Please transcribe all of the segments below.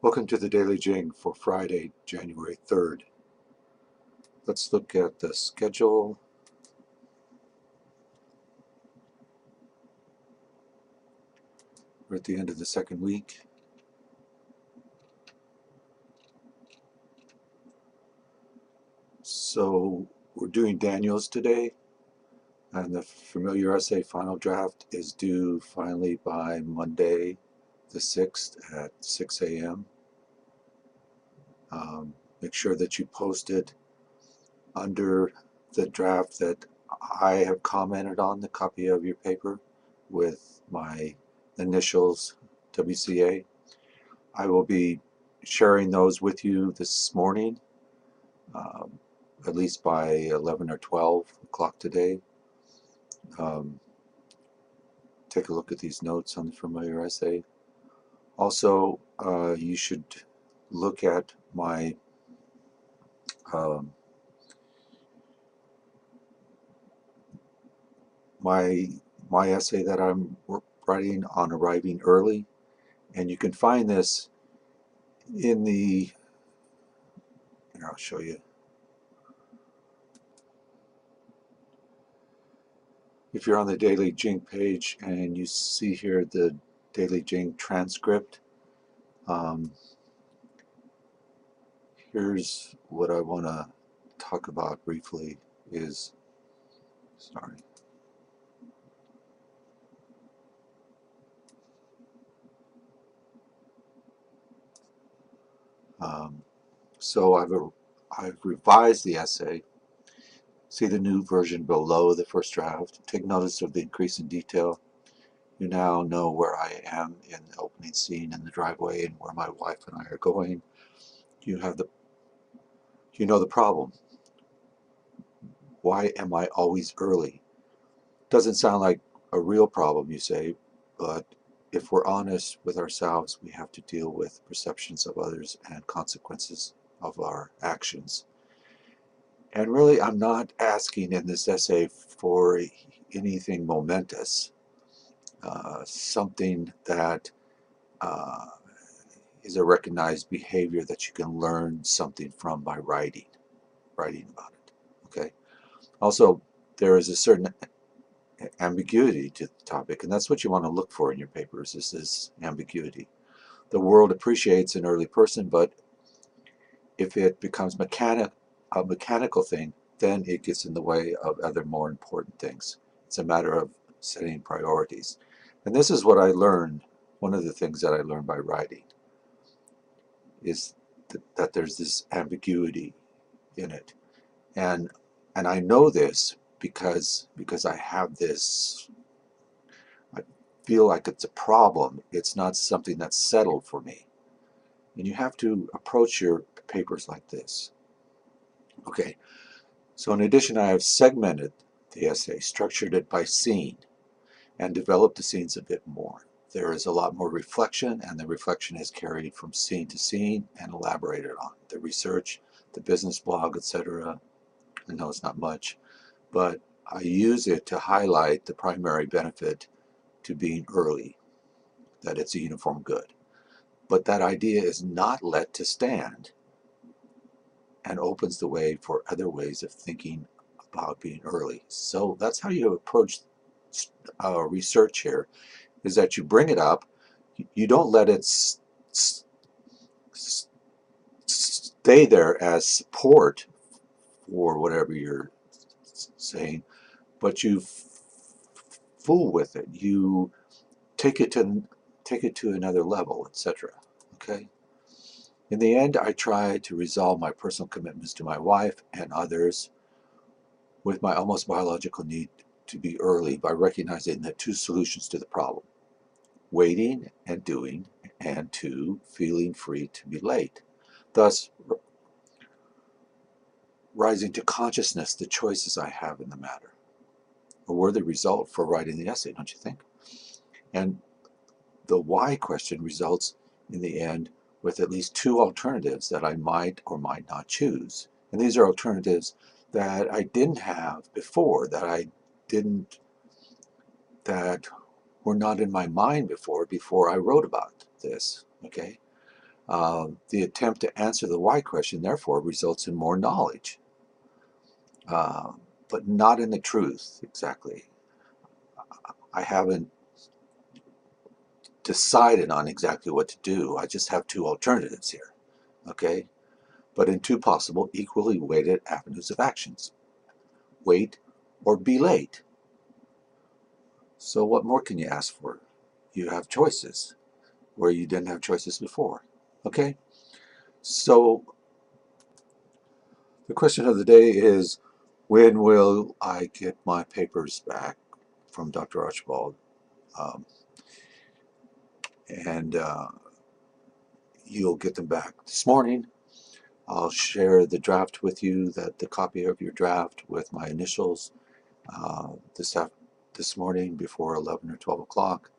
Welcome to the Daily Jing for Friday, January 3rd. Let's look at the schedule. We're at the end of the second week. So we're doing Daniels today, and the familiar essay final draft is due finally by Monday the 6th at 6 a.m. Make sure that you post it under the draft that I have commented on, the copy of your paper with my initials, WCA. I will be sharing those with you this morning, um, at least by 11 or 12 o'clock today. Take a look at these notes on the familiar essay. Also, you should look at my um, my my essay that I'm writing on arriving early, and you can find this in the. Here, I'll show you. If you're on the Daily Jing page and you see here the Daily Jing transcript, um, here's what I want to talk about briefly is, sorry. Um, so I've revised the essay. See the new version below the first draft. Take notice of the increase in detail. You now know where I am in the opening scene in the driveway and where my wife and I are going. You have the, you know the problem. Why am I always early? Doesn't sound like a real problem, you say, but if we're honest with ourselves, we have to deal with perceptions of others and consequences of our actions. And really, I'm not asking in this essay for anything momentous, something that uh, is a recognized behavior that you can learn something from by writing about it. Okay. Also, there is a certain ambiguity to the topic, and that's what you want to look for in your papers, is this ambiguity. The world appreciates an early person, but if it becomes a mechanical thing, then it gets in the way of other more important things. It's a matter of setting priorities. And this is what I learned. One of the things that I learned by writing is that there's this ambiguity in it. And I know this because I have this. I feel like it's a problem. It's not something that's settled for me. And you have to approach your papers like this. Okay, so in addition, I have segmented the essay, structured it by scene, and developed the scenes a bit more. There is a lot more reflection, and the reflection is carried from scene to scene and elaborated on. The research, the business blog, etc. I know it's not much, but I use it to highlight the primary benefit to being early, that it's a uniform good. But that idea is not let to stand and opens the way for other ways of thinking about being early. So that's how you approach research here, is that you bring it up, you don't let it stay there as support for whatever you're saying, but you fool with it. You take it to another level, etc. Okay. In the end, I try to resolve my personal commitments to my wife and others with my almost biological need to be early by recognizing the two solutions to the problem: waiting and doing, and two, feeling free to be late. Thus, rising to consciousness the choices I have in the matter. A worthy result for writing the essay, don't you think? And the why question results in the end with at least two alternatives that I might or might not choose. And these are alternatives that I didn't have before, that were not in my mind before I wrote about this. Okay. The attempt to answer the why question, therefore, results in more knowledge, but not in the truth exactly. I haven't decided on exactly what to do. I just have two alternatives here, okay? But in two possible, equally weighted avenues of actions. Wait or be late. So what more can you ask for? You have choices where you didn't have choices before, okay? So the question of the day is, when will I get my papers back from Dr. Archibald? Um, and you'll get them back this morning. I'll share the draft with you, the copy of your draft with my initials this morning before 11 or 12 o'clock.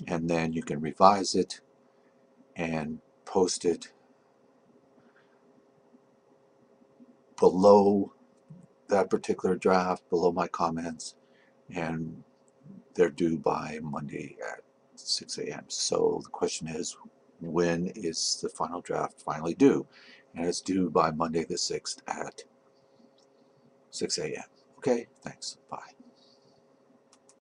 And then you can revise it and post it below that particular draft, below my comments, and they're due by Monday at 6 a.m. So the question is, when is the final draft finally due? And it's due by Monday the 6th at 6 a.m. Okay, thanks. Bye.